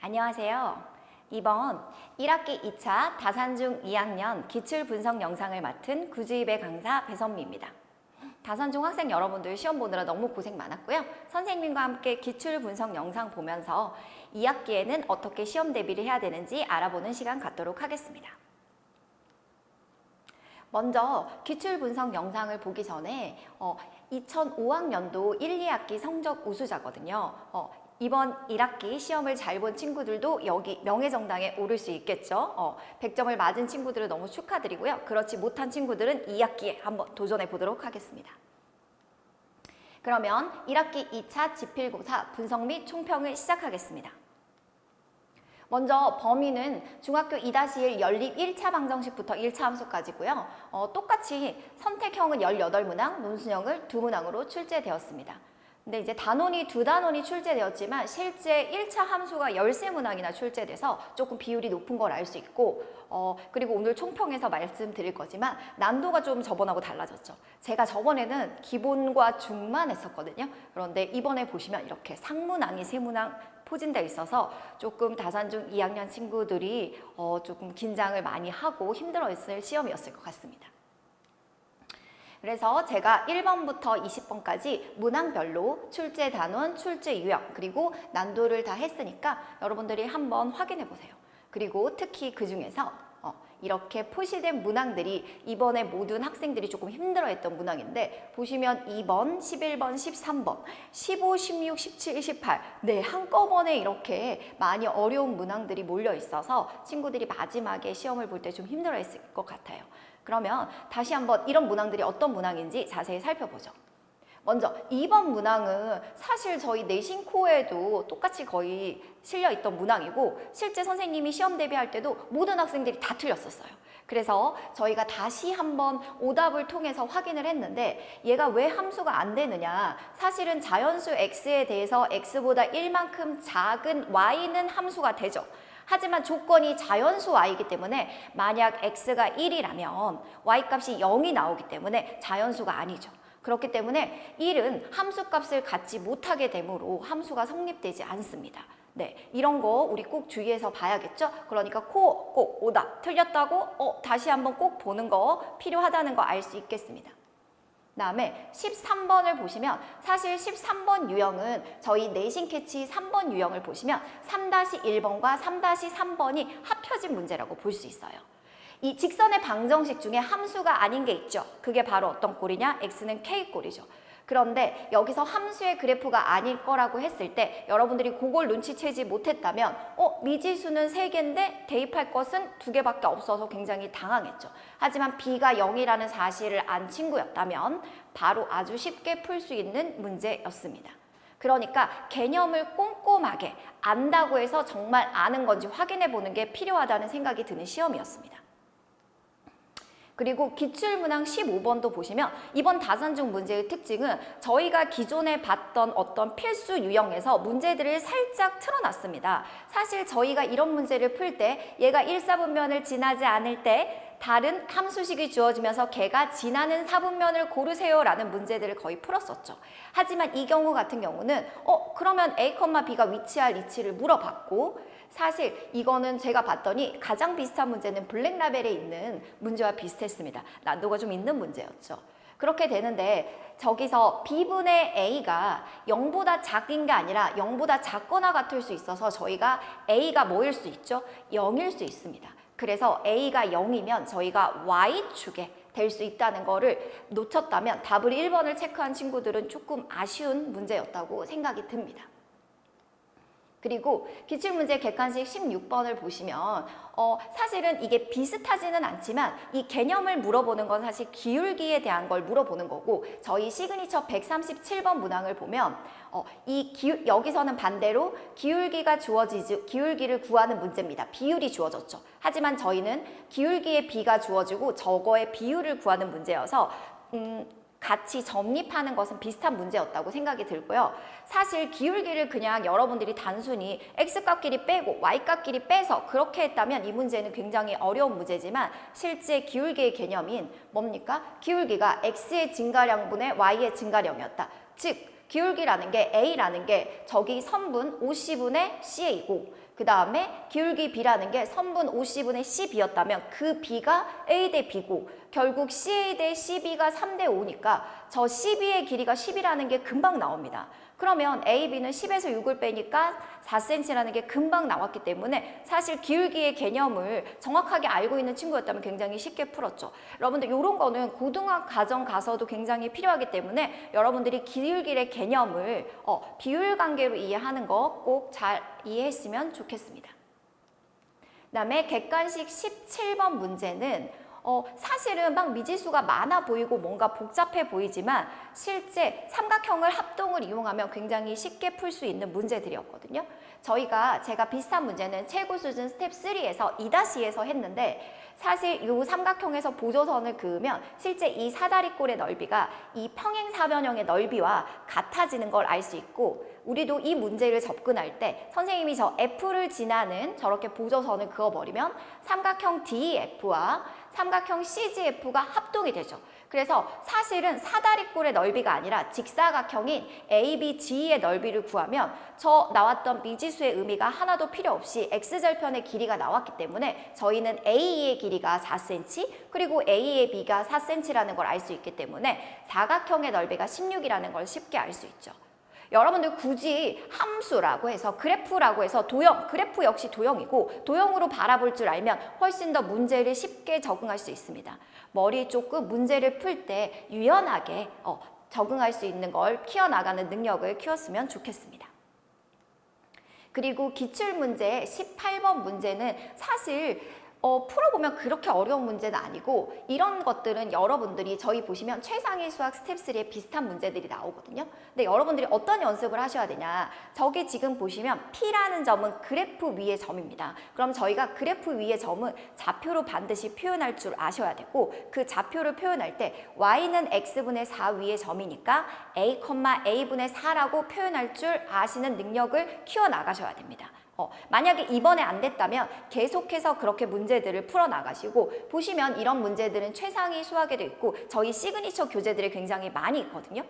안녕하세요. 이번 1학기 2차 다산중 2학년 기출분석 영상을 맡은 구주입의 강사 배선미입니다. 다산중 학생 여러분들 시험 보느라 너무 고생 많았고요. 선생님과 함께 기출분석 영상 보면서 2학기에는 어떻게 시험 대비를 해야 되는지 알아보는 시간 갖도록 하겠습니다. 먼저 기출분석 영상을 보기 전에 2005학년도 1, 2학기 성적 우수자거든요. 이번 1학기 시험을 잘 본 친구들도 여기 명예정당에 오를 수 있겠죠. 100점을 맞은 친구들은 너무 축하드리고요. 그렇지 못한 친구들은 2학기에 한번 도전해 보도록 하겠습니다. 그러면 1학기 2차 지필고사 분석 및 총평을 시작하겠습니다. 먼저 범위는 중학교 2-1 연립 1차 방정식부터 1차 함수까지고요. 똑같이 선택형은 18문항, 논술형을 2문항으로 출제되었습니다. 근데 이제 단원이 2단원이 출제되었지만 실제 1차 함수가 13문항이나 출제돼서 조금 비율이 높은 걸 알 수 있고 그리고 오늘 총평에서 말씀드릴 거지만 난도가 좀 저번하고 달라졌죠. 제가 저번에는 기본과 중만 했었거든요. 그런데 이번에 보시면 이렇게 상문항이 3문항 포진되어 있어서 조금 다산중 2학년 친구들이 조금 긴장을 많이 하고 힘들어했을 시험이었을 것 같습니다. 그래서 제가 1번부터 20번까지 문항별로 출제 단원, 출제 유형, 그리고 난도를 다 했으니까 여러분들이 한번 확인해 보세요. 그리고 특히 그 중에서 이렇게 표시된 문항들이 이번에 모든 학생들이 조금 힘들어했던 문항인데 보시면 2번, 11번, 13번, 15, 16, 17, 18 네, 한꺼번에 이렇게 많이 어려운 문항들이 몰려 있어서 친구들이 마지막에 시험을 볼 때 좀 힘들어했을 것 같아요. 그러면 다시 한번 이런 문항들이 어떤 문항인지 자세히 살펴보죠. 먼저 2번 문항은 사실 저희 내신 코에도 똑같이 거의 실려있던 문항이고 실제 선생님이 시험 대비할 때도 모든 학생들이 다 틀렸었어요. 그래서 저희가 다시 한번 오답을 통해서 확인을 했는데 얘가 왜 함수가 안 되느냐, 사실은 자연수 x에 대해서 x보다 1만큼 작은 y는 함수가 되죠. 하지만 조건이 자연수 y이기 때문에 만약 x가 1이라면 y값이 0이 나오기 때문에 자연수가 아니죠. 그렇기 때문에 1은 함수값을 갖지 못하게 되므로 함수가 성립되지 않습니다. 네, 이런 거 우리 꼭 주의해서 봐야겠죠? 그러니까 꼭 오답 틀렸다고 다시 한번 꼭 보는 거 필요하다는 거 알 수 있겠습니다. 다음에 13번을 보시면 사실 13번 유형은 저희 내신 캐치 3번 유형을 보시면 3-1번과 3-3번이 합혀진 문제라고 볼 수 있어요. 이 직선의 방정식 중에 함수가 아닌 게 있죠. 그게 바로 어떤 꼴이냐? x는 k꼴이죠. 그런데 여기서 함수의 그래프가 아닐 거라고 했을 때 여러분들이 그걸 눈치채지 못했다면 미지수는 3개인데 대입할 것은 2개밖에 없어서 굉장히 당황했죠. 하지만 b가 0이라는 사실을 안 친구였다면 바로 아주 쉽게 풀 수 있는 문제였습니다. 그러니까 개념을 꼼꼼하게 안다고 해서 정말 아는 건지 확인해 보는 게 필요하다는 생각이 드는 시험이었습니다. 그리고 기출문항 15번도 보시면 이번 다산중 문제의 특징은 저희가 기존에 봤던 어떤 필수 유형에서 문제들을 살짝 틀어놨습니다. 사실 저희가 이런 문제를 풀 때 얘가 1사분면을 지나지 않을 때 다른 함수식이 주어지면서 걔가 지나는 사분면을 고르세요 라는 문제들을 거의 풀었었죠. 하지만 이 경우 같은 경우는 그러면 A, B가 위치할 위치를 물어봤고 사실 이거는 제가 봤더니 가장 비슷한 문제는 블랙라벨에 있는 문제와 비슷했습니다. 난도가 좀 있는 문제였죠. 그렇게 되는데 저기서 B분의 A가 0보다 작은 게 아니라 0보다 작거나 같을 수 있어서 저희가 A가 뭐일 수 있죠? 0일 수 있습니다. 그래서 A가 0이면 저희가 Y축에 될 수 있다는 거를 놓쳤다면 답을 1번을 체크한 친구들은 조금 아쉬운 문제였다고 생각이 듭니다. 그리고 기출문제 객관식 16번을 보시면 사실은 이게 비슷하지는 않지만 이 개념을 물어보는 건 사실 기울기에 대한 걸 물어보는 거고 저희 시그니처 137번 문항을 보면 여기서는 반대로 기울기를 구하는 문제입니다. 비율이 주어졌죠. 하지만 저희는 기울기의 비가 주어지고 저거의 비율을 구하는 문제여서 같이 점립하는 것은 비슷한 문제였다고 생각이 들고요. 사실 기울기를 그냥 여러분들이 단순히 x값끼리 빼고 y값끼리 빼서 그렇게 했다면 이 문제는 굉장히 어려운 문제지만 실제 기울기의 개념인 뭡니까? 기울기가 x의 증가량분의 y의 증가량이었다. 즉 기울기라는 게 A라는 게 저기 선분 OC분의 CA이고 그 다음에 기울기 B라는 게 선분 OC분의 CB였다면 그 B가 A 대 B고 결국 CA 대 CB가 3대 5니까 저 CB의 길이가 10이라는 게 금방 나옵니다. 그러면 AB는 10에서 6을 빼니까 4cm라는 게 금방 나왔기 때문에 사실 기울기의 개념을 정확하게 알고 있는 친구였다면 굉장히 쉽게 풀었죠. 여러분들 이런 거는 고등학 과정 가서도 굉장히 필요하기 때문에 여러분들이 기울기의 개념을 비율 관계로 이해하는 거 꼭 잘 이해했으면 좋겠습니다. 그다음에 객관식 17번 문제는 사실은 막 미지수가 많아 보이고 뭔가 복잡해 보이지만 실제 삼각형을 합동을 이용하면 굉장히 쉽게 풀 수 있는 문제들이었거든요. 제가 비슷한 문제는 최고 수준 스텝 3에서 2-2에서 했는데 사실 이 삼각형에서 보조선을 그으면 실제 이 사다리꼴의 넓이가 이 평행사변형의 넓이와 같아지는 걸 알 수 있고 우리도 이 문제를 접근할 때 선생님이 저 F를 지나는 저렇게 보조선을 그어버리면 삼각형 DEF와 삼각형 CGF가 합동이 되죠. 그래서 사실은 사다리꼴의 넓이가 아니라 직사각형인 ABG의 넓이를 구하면 저 나왔던 미지수의 의미가 하나도 필요 없이 X절편의 길이가 나왔기 때문에 저희는 A의 길이가 4cm 그리고 A의 B가 4cm라는 걸 알 수 있기 때문에 사각형의 넓이가 16이라는 걸 쉽게 알 수 있죠. 여러분들 굳이 함수라고 해서 그래프라고 해서 그래프 역시 도형이고 도형으로 바라볼 줄 알면 훨씬 더 문제를 쉽게 적응할 수 있습니다. 머리 조금 문제를 풀 때 유연하게 적응할 수 있는 걸 키워나가는 능력을 키웠으면 좋겠습니다. 그리고 기출문제 18번 문제는 사실 풀어보면 그렇게 어려운 문제는 아니고 이런 것들은 여러분들이 저희 보시면 최상위 수학 스텝 3에 비슷한 문제들이 나오거든요. 근데 여러분들이 어떤 연습을 하셔야 되냐. 저기 지금 보시면 P라는 점은 그래프 위의 점입니다. 그럼 저희가 그래프 위의 점은 좌표로 반드시 표현할 줄 아셔야 되고 그 좌표를 표현할 때 Y는 X분의 4 위의 점이니까 A, A분의 4라고 표현할 줄 아시는 능력을 키워나가셔야 됩니다. 만약에 이번에 안 됐다면 계속해서 그렇게 문제들을 풀어나가시고 보시면 이런 문제들은 최상위 수학에도 있고 저희 시그니처 교재들이 굉장히 많이 있거든요.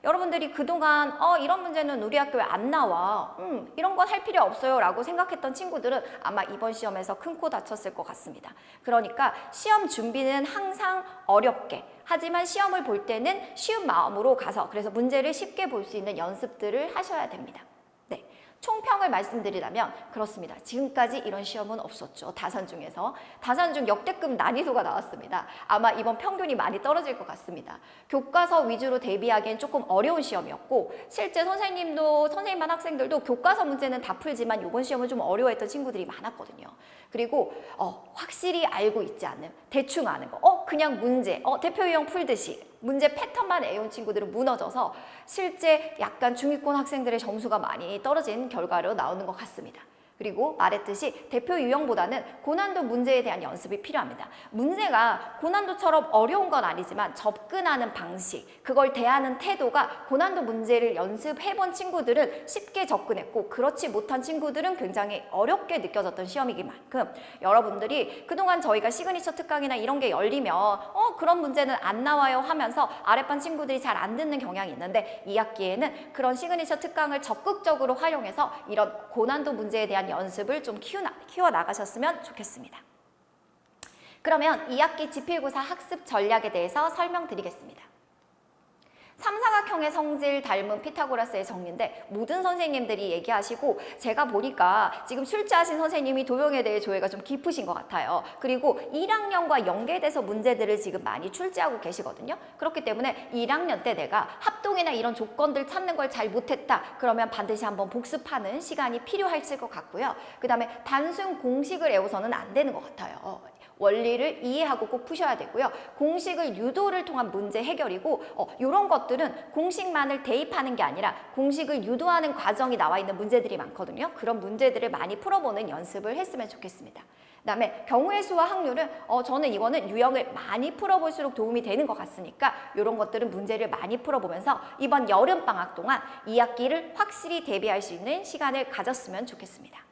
여러분들이 그동안 이런 문제는 우리 학교에 안 나와 이런 건 할 필요 없어요 라고 생각했던 친구들은 아마 이번 시험에서 큰 코 다쳤을 것 같습니다. 그러니까 시험 준비는 항상 어렵게 하지만 시험을 볼 때는 쉬운 마음으로 가서 그래서 문제를 쉽게 볼 수 있는 연습들을 하셔야 됩니다. 네. 총평을 말씀드리자면 그렇습니다. 지금까지 이런 시험은 없었죠. 다산 중에서. 다산 중 역대급 난이도가 나왔습니다. 아마 이번 평균이 많이 떨어질 것 같습니다. 교과서 위주로 대비하기엔 조금 어려운 시험이었고 실제 선생님 반 학생들도 교과서 문제는 다 풀지만 이번 시험은 좀 어려워했던 친구들이 많았거든요. 그리고 확실히 알고 있지 않는 대충 아는 거 그냥 문제 대표 유형 풀듯이 문제 패턴만 외운 친구들은 무너져서 실제 약간 중위권 학생들의 점수가 많이 떨어진 결과로 나오는 것 같습니다. 그리고 말했듯이 대표 유형보다는 고난도 문제에 대한 연습이 필요합니다. 문제가 고난도처럼 어려운 건 아니지만 접근하는 방식, 그걸 대하는 태도가 고난도 문제를 연습해본 친구들은 쉽게 접근했고 그렇지 못한 친구들은 굉장히 어렵게 느껴졌던 시험이긴 만큼 여러분들이 그동안 저희가 시그니처 특강이나 이런 게 열리면 그런 문제는 안 나와요 하면서 아랫반 친구들이 잘 안 듣는 경향이 있는데 이 학기에는 그런 시그니처 특강을 적극적으로 활용해서 이런 고난도 문제에 대한 연습을 좀 키워나가셨으면 좋겠습니다. 그러면 2학기 지필고사 학습 전략에 대해서 설명드리겠습니다. 삼사각형의 성질 닮은 피타고라스의 정리인데 모든 선생님들이 얘기하시고 제가 보니까 지금 출제하신 선생님이 도형에 대해 조예가 좀 깊으신 것 같아요. 그리고 1학년과 연계돼서 문제들을 지금 많이 출제하고 계시거든요. 그렇기 때문에 1학년 때 내가 합동이나 이런 조건들 찾는 걸 잘 못했다. 그러면 반드시 한번 복습하는 시간이 필요하실 것 같고요. 그 다음에 단순 공식을 외워서는 안 되는 것 같아요. 원리를 이해하고 꼭 푸셔야 되고요. 공식을 유도를 통한 문제 해결이고 이런 것들은 공식만을 대입하는 게 아니라 공식을 유도하는 과정이 나와 있는 문제들이 많거든요. 그런 문제들을 많이 풀어보는 연습을 했으면 좋겠습니다. 그다음에 경우의 수와 확률은 저는 이거는 유형을 많이 풀어볼수록 도움이 되는 것 같으니까 이런 것들은 문제를 많이 풀어보면서 이번 여름방학 동안 2학기를 확실히 대비할 수 있는 시간을 가졌으면 좋겠습니다.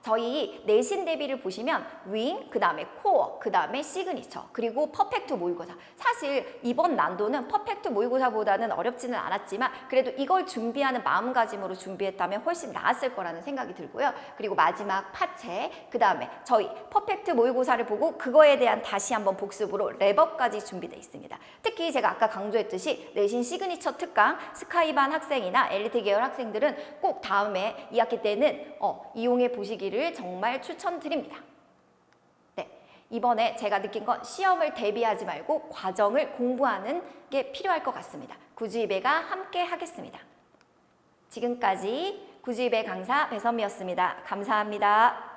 저희 내신 대비를 보시면 윙, 그 다음에 코어, 그 다음에 시그니처, 그리고 퍼펙트 모의고사. 사실 이번 난도는 퍼펙트 모의고사보다는 어렵지는 않았지만 그래도 이걸 준비하는 마음가짐으로 준비했다면 훨씬 나았을 거라는 생각이 들고요. 그리고 마지막 파체, 그 다음에 저희 퍼펙트 모의고사를 보고 그거에 대한 다시 한번 복습으로 랩업까지 준비되어 있습니다. 특히 제가 아까 강조했듯이 내신 시그니처 특강, 스카이반 학생이나 엘리트 계열 학생들은 꼭 다음에 2학기 때는 이용해 보시기를 정말 추천드립니다. 네, 이번에 제가 느낀 건 시험을 대비하지 말고 과정을 공부하는 게 필요할 것 같습니다. 구주입배가 함께 하겠습니다. 지금까지 구주입배 강사 배선미였습니다. 감사합니다.